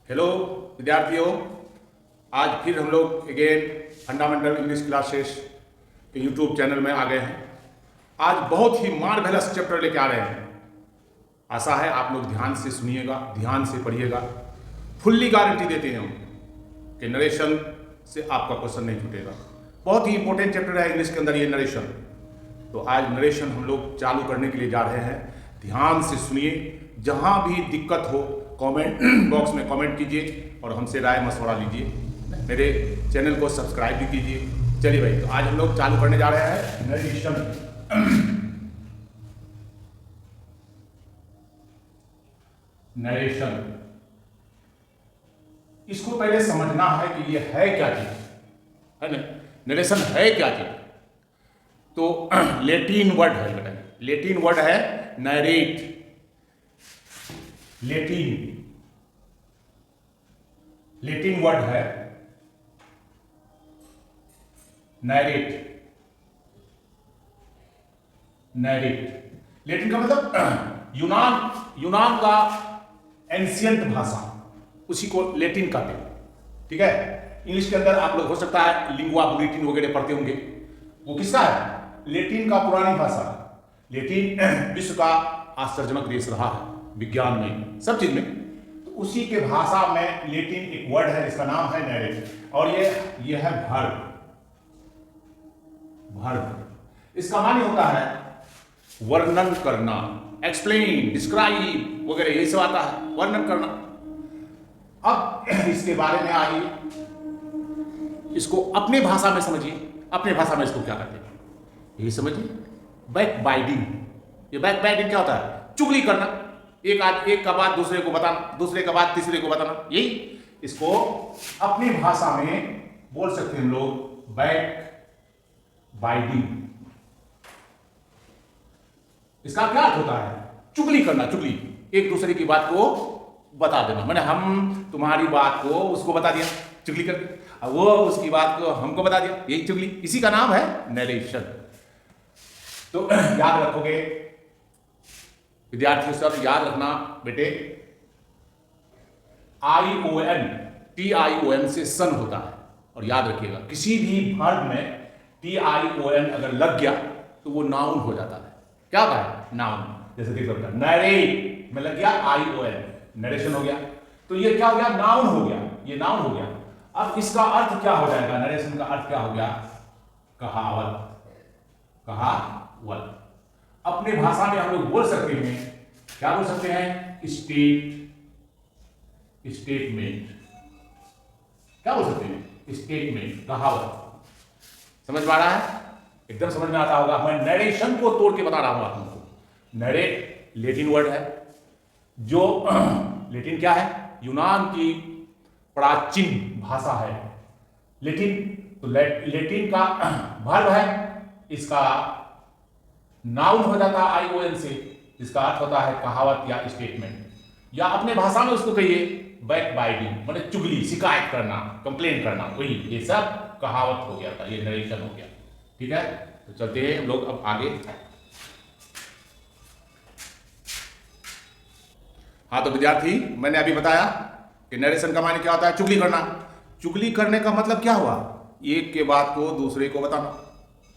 Hello विद्यार्थियों, आज फिर हम लोग अगेन फंडामेंटल इंग्लिश क्लासेस के यूट्यूब चैनल में आ गए हैं। आज बहुत ही मार्वेलस चैप्टर लेके आ रहे हैं। आशा है आप लोग ध्यान से सुनिएगा, ध्यान से पढ़िएगा। फुल्ली गारंटी देते हैं हम कि नरेशन से आपका क्वेश्चन नहीं छूटेगा। बहुत ही इंपॉर्टेंट चैप्टर है इंग्लिश के अंदर ये नरेशन। तो आज नरेशन हम लोग चालू करने के लिए जा रहे हैं। ध्यान से सुनिए, जहाँ भी दिक्कत हो कमेंट बॉक्स में कमेंट कीजिए और हमसे राय मशवरा लीजिए। मेरे चैनल को सब्सक्राइब भी कीजिए। चलिए भाई, तो आज हम लोग चालू करने जा रहे हैं नरेशन। नरेशन, इसको पहले समझना है कि ये है क्या चीज, है ना। नरेशन है क्या चीज? तो लेटिन वर्ड है बेटा, लेटिन वर्ड है नरेट। लेटिन वर्ड है नरेट। लेटिन का मतलब यूनान का एंशियंट भाषा, उसी को लेटिन कहते हैं। ठीक है, इंग्लिश के अंदर आप लोग हो सकता है लिंगुआ बुलेटिन वगैरह पढ़ते होंगे। वो किसका है? लेटिन का पुरानी भाषा। लेटिन विश्व का आश्चर्यजनक देश रहा है, विज्ञान में, सब चीज में। तो उसी के भाषा में लेटिन एक वर्ड है जिसका नाम है नरेट। और ये है वर्ब। इसका माने होता है वर्णन करना, एक्सप्लेन, डिस्क्राइब वगैरह, यही सब आता है, वर्णन करना। अब इसके बारे में आइए, इसको अपने भाषा में समझिए। अपने भाषा में इसको क्या कहते हैं यही समझिए। Back biting. ये बैक बाइटिंग क्या होता है? चुगली करना। एक का बात दूसरे को बताना, दूसरे का बात तीसरे को बताना, यही इसको अपनी भाषा में बोल सकते हैं हम लोग बैक बाइटिंग। इसका क्या अर्थ होता है? चुगली करना। चुगली, एक दूसरे की बात को बता देना। मैंने हम तुम्हारी बात को उसको बता दिया चुगली करके, और वो उसकी बात को हमको बता दिया, यही चुगली। इसी का नाम है नरेशन। तो याद रखोगे विद्यार्थियों, सब याद रखना बेटे। ION, TION से सन होता है। और याद रखिएगा, किसी भी वर्ब में TION अगर लग गया तो वो नाउन हो जाता है। क्या होता है? नाउन। जैसे देख सकते हैं नरेट में लग गया ION, नरेशन हो गया। तो ये क्या हो गया? नाउन हो गया, ये नाउन हो गया। अब इसका अर्थ क्या हो जाएगा? नरेशन का अर्थ क्या हो गया? कहावत। कहावत अपने भाषा में हम लोग बोल सकते हैं, क्या बोल सकते हैं? स्टेटमेंट। क्या बोल सकते हैं? स्टेटमेंट, कहावत। समझ में आ रहा है? एकदम समझ में आता होगा। मैं नरेशन को तोड़ के बता रहा हूं आप लोगों को। नरेट लेटिन वर्ड है, जो लेटिन क्या है? यूनान की प्राचीन भाषा है लेटिन। तो लेटिन का वर्ब है, इसका नाउन हो जाता है ION से, जिसका अर्थ होता है कहावत या स्टेटमेंट। या अपने भाषा में उसको कहिए बैक बाइटिंग, मतलब चुगली, शिकायत करना, कंप्लेन करना, वही ये सब कहावत हो गया था, ये नरेशन हो गया। ठीक है, तो चलते हैं हम लोग अब आगे। हाँ, तो विद्यार्थी, मैंने अभी बताया कि नरेशन का माने क्या होता है? चुगली करना। चुगली करने का मतलब क्या हुआ? एक के बात को दूसरे को बताना।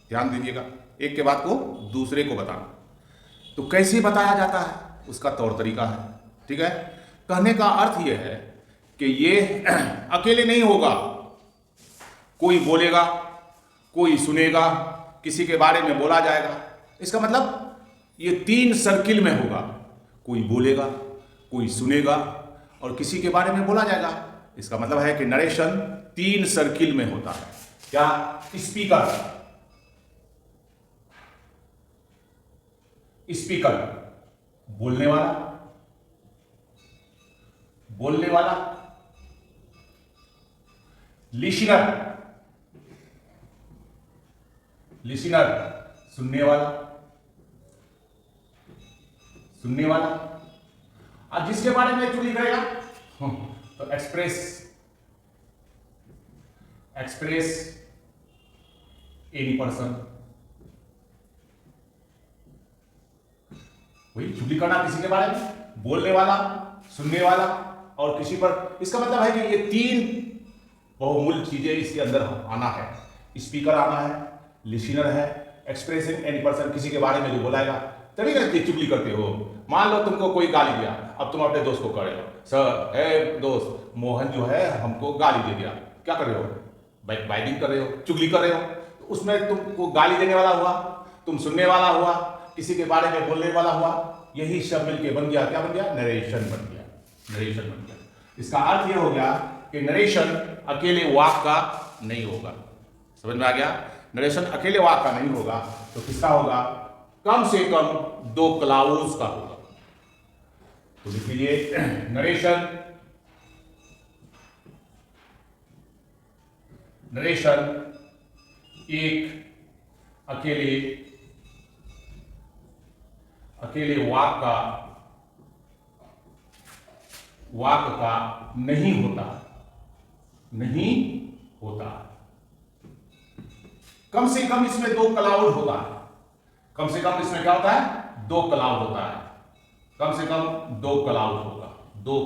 ध्यान दीजिएगा, एक के बात को दूसरे को बताना। तो कैसे बताया जाता है, उसका तौर तरीका है। ठीक है, कहने का अर्थ यह है कि ये अकेले नहीं होगा, कोई बोलेगा, कोई सुनेगा, किसी के बारे में बोला जाएगा। इसका मतलब ये 3 सर्किल में होगा। कोई बोलेगा, कोई सुनेगा और किसी के बारे में बोला जाएगा। इसका मतलब है कि नरेशन 3 सर्किल में होता है। क्या? स्पीकर बोलने वाला, लिसनर सुनने वाला। अब जिसके बारे में चुगली करेगा तो एक्सप्रेस एनी पर्सन। वही चुगली करना किसी के बारे में, बोलने वाला, सुनने वाला और किसी पर, इसका मतलब है कि ये तीन बहुमूल्य चीजें इसके अंदर आना है। स्पीकर आना है, लिसनर है, एक्सप्रेसिंग एनी पर्सन, किसी के बारे में जो बोलाएगा। तभी ना चुगली करते हो। मान लो तुमको कोई गाली दिया, अब तुम अपने दोस्त को कह रहे हो, सर ए दोस्त मोहन जो है हमको गाली दे दिया, क्या कर रहे हो? बाइटिंग कर रहे हो, चुगली कर रहे हो। तो उसमें तुमको गाली देने वाला हुआ, तुम सुनने वाला हुआ, किसी के बारे में बोलने वाला हुआ, यही सब मिलके बन गया, क्या बन गया? नरेशन बन गया। नरेशन बन गया। इसका अर्थ यह हो गया कि नरेशन अकेले वाक का नहीं होगा। समझ में आ गया? नरेशन अकेले वाक का नहीं होगा, तो किसका होगा? कम से कम 2 क्लाउज का होगा। तो लिख लीजिए, नरेशन एक अकेले वाक का नहीं होता। कम से कम इसमें 2 क्लाउड होता है। कम से कम इसमें क्या होता है? 2 क्लाउड होता है। कम से कम 2 क्लाउड होगा। 2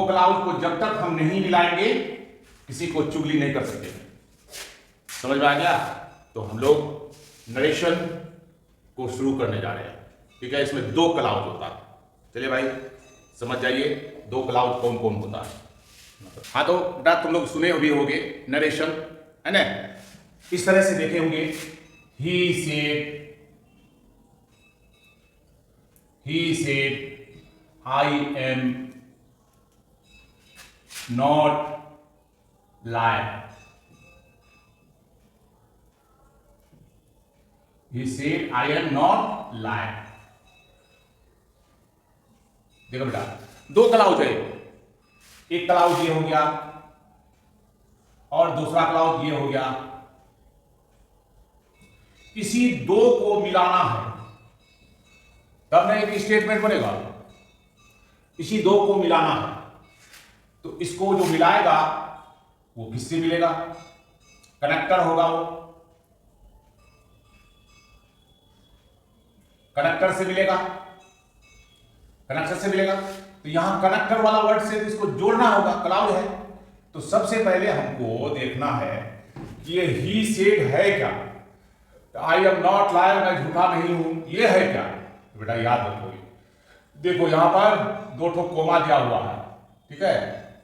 क्लाउड को जब तक हम नहीं मिलाएंगे किसी को चुगली नहीं कर सकते। समझ में आ गया? तो हम लोग नरेशन को शुरू करने जा रहे हैं। ठीक है, इसमें 2 क्लाउड होता है। चलिए भाई समझ जाइए 2 क्लाउड कौन कौन होता है। हाँ तो बेटा तुम लोग सुने भी होंगे नरेशन, है ना? इस तरह से देखे होंगे, he said I am not liar. He said, I am not liar. देखो बेटा 2 क्लाउज है। एक क्लाउज ये हो गया और दूसरा क्लाउज ये हो गया। इसी 2 को मिलाना है तब ना एक स्टेटमेंट बनेगा। इसी 2 को मिलाना है, तो इसको जो मिलाएगा वो किससे मिलेगा? कनेक्टर होगा, वो कनेक्टर से मिलेगा। कनेक्टर से मिलेगा तो यहां कनेक्टर वाला वर्ड से इसको जोड़ना होगा। क्लाउड है तो सबसे पहले हमको देखना है कि ये ही सेड है क्या? आई एम नॉट लायर, मैं झूठा नहीं हूं, ये है क्या? तो बेटा याद रखोगे, देखो यहां पर 2 ठो कोमा दिया हुआ है, ठीक है,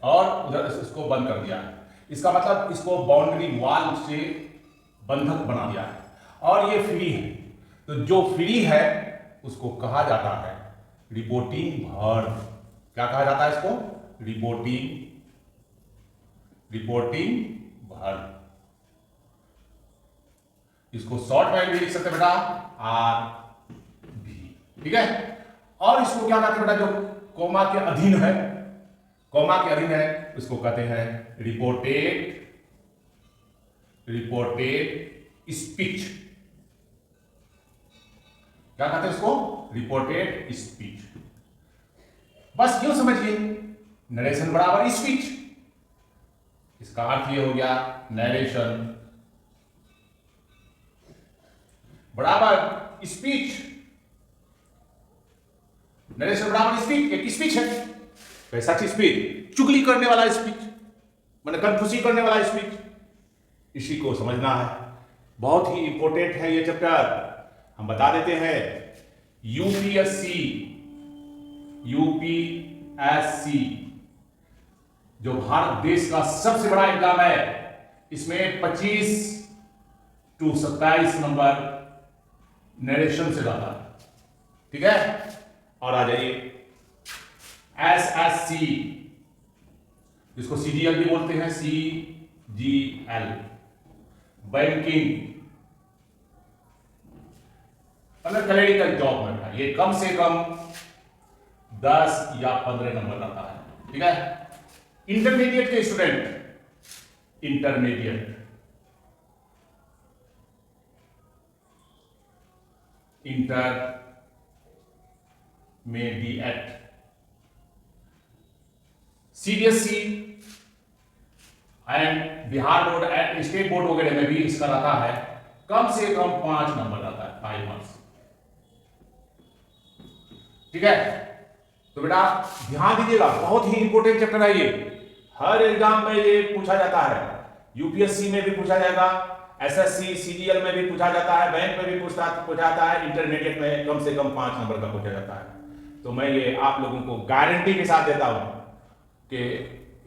और उधर इसको बंद कर दिया है। इसका मतलब इसको बाउंड्री वॉल से बंधक बना दिया है और ये फ्री है। तो जो फ्री है उसको कहा जाता है रिपोर्टिंग वर्ब। क्या कहा जाता है इसको? Reporting verb. इसको शॉर्ट में भी लिख सकते बेटा RV, ठीक है। और इसको क्या कहते हैं बेटा? जो कोमा के अधीन है, उसको कहते हैं रिपोर्टेड स्पीच। क्या कहते हैं इसको? Reported speech. बस यूं समझिए, नरेशन बराबर स्पीच। इसका अर्थ ये हो गया नरेशन बराबर स्पीच। नरेशन बराबर स्पीच। एक स्पीच है, कैसा स्पीच? चुगली करने वाला स्पीच, मतलब कंफ्यूसी करने वाला स्पीच। इसी को समझना है, बहुत ही इंपॉर्टेंट है ये चैप्टर। हम बता देते हैं यूपीएससी जो भारत देश का सबसे बड़ा एग्जाम है, इसमें 25 to 27 नंबर नरेशन से जाता है, ठीक है। और आ जाइए SSC, जिसको CGL भी बोलते हैं, CGL बैंकिंग मतलब क्लरिकल जॉब में, ये कम से कम 10 या 15 नंबर रहता है, ठीक है। इंटरमीडिएट के student, intermediate CBSE and Bihar board and state board वगैरह में भी इसका रहता है कम से कम 5 नंबर रहता है, 5 मार्क्स, ठीक है। तो बेटा ध्यान दीजिएगा, बहुत ही इंपॉर्टेंट चैप्टर है ये। हर एग्जाम में ये पूछा जाता है, यूपीएससी में भी पूछा जाएगा, एसएससी सीजीएल में भी पूछा जाता है, बैंक में भी पूछा जाता है, इंटरमीडिएट में कम से कम 5 नंबर का पूछा जाता है। तो मैं ये आप लोगों को गारंटी के साथ देता हूं कि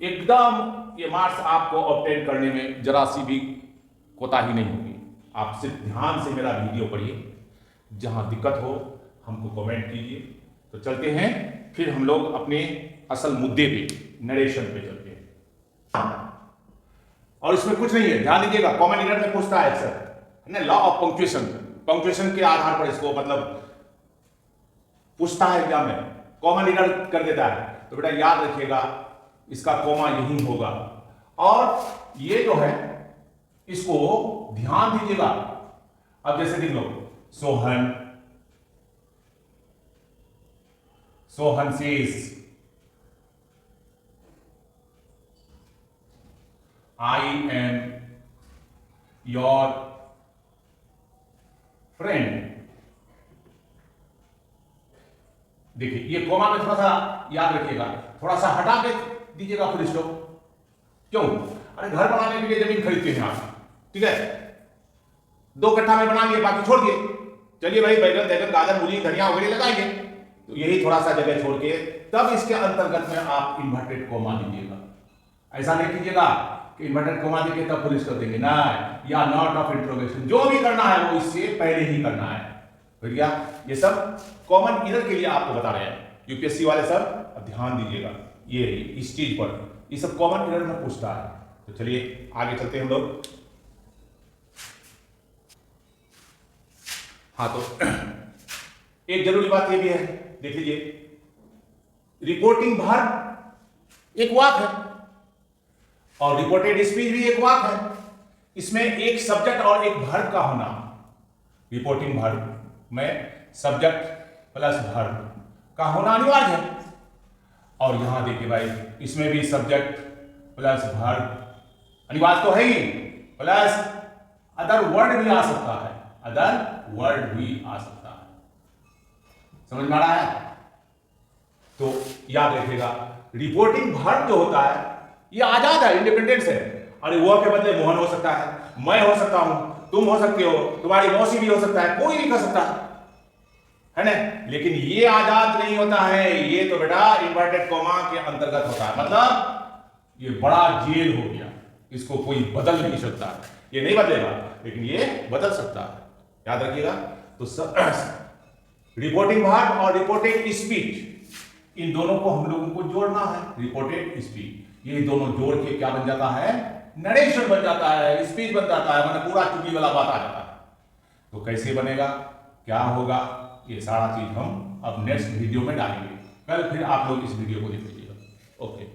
एकदम ये मार्क्स आपको ऑब्टेन करने में जरा सी भी कोताही नहीं होगी। आप सिर्फ ध्यान से मेरा वीडियो पढ़िए, जहां दिक्कत हो हमको कमेंट कीजिए। तो चलते हैं फिर हम लोग अपने असल मुद्दे पे, नरेशन पे चलते हैं। और इसमें कुछ नहीं है, ध्यान दीजिएगा, कॉमन एरर में पूछता है अक्सर, है ना, लॉ ऑफ पंक्चुएशन, पंक्चुएशन के आधार पर इसको मतलब पूछता है एग्जाम में, कॉमन एरर कर देता है। तो बेटा याद रखिएगा, इसका कॉमा यही होगा। और ये जो है इसको ध्यान दीजिएगा। अब जैसे देख लो, Sohan says I am your friend. देखिए ये कॉमा में थोड़ा सा याद रखिएगा, थोड़ा सा हटा के दीजिएगा फुल स्टॉप। क्यों? अरे घर बनाने के लिए जमीन खरीदते हैं आप, ठीक है, 2 कट्ठा में बना लिए, बाकी छोड़ दिए, चलिए भाई बैगन गाजर मूली धनिया वगैरह लगाएंगे। तो यही थोड़ा सा जगह छोड़ के तब इसके अंतर्गत में आप इन्वर्टेड कोमा दीजिएगा। ऐसा नहीं कीजिएगा कि इन्वर्टेड कोमा देके तब पुलिस कर देंगे ना, या नॉट ऑफ इंट्रोगेशन, जो भी करना है वो इससे पहले ही करना है। भैया ये सब कॉमन एरर के लिए आपको बता रहे हैं यूपीएससी वाले सब, अब ध्यान दीजिएगा ये इस चीज पर, ये सब कॉमन एरर में पूछता है। तो चलिए आगे चलते हैं हम लोग। हाँ, तो एक जरूरी बात ये भी है, देख लीजिए, रिपोर्टिंग वर्ब एक वाक है और रिपोर्टेड स्पीच भी एक वाक है। इसमें एक सब्जेक्ट और एक वर्ब का होना, रिपोर्टिंग वर्ब में सब्जेक्ट प्लस वर्ब का होना अनिवार्य है। और यहां देखिए भाई, इसमें भी सब्जेक्ट प्लस वर्ब अनिवार्य तो है ही, प्लस अदर वर्ड भी आ सकता है, अदर वर्ड भी आ सकता है। समझ में आ रहा है? तो याद रखिएगा, रिपोर्टिंग वर्ब जो होता है ये आजाद है, इंडिपेंडेंस है। अरे वो के बदले मोहन हो सकता है, मैं हो सकता हूं, तुम हो सकते हो, तुम्हारी मौसी भी हो सकता है, कोई भी कर सकता है ना। लेकिन ये आजाद नहीं होता है, ये तो बेटा इन्वर्टेड कोमा के अंतर्गत होता है। मतलब ये बड़ा जेल हो गया, इसको कोई बदल नहीं सकता, ये नहीं बदलेगा, लेकिन ये बदल सकता है, याद रखिएगा। तो रिपोर्टिंग वर्ब और रिपोर्टेड स्पीच, इन दोनों को हम लोगों को जोड़ना है। रिपोर्टेड स्पीच, ये दोनों जोड़ के क्या बन जाता है, नरेशन बन जाता है, स्पीच बन जाता है, मतलब पूरा चुटकी वाला बात आ जाता है। तो कैसे बनेगा, क्या होगा, ये सारा चीज हम अब नेक्स्ट वीडियो में डालेंगे। कल फिर आप लोग इस वीडियो को देख लीजिएगा। ओके।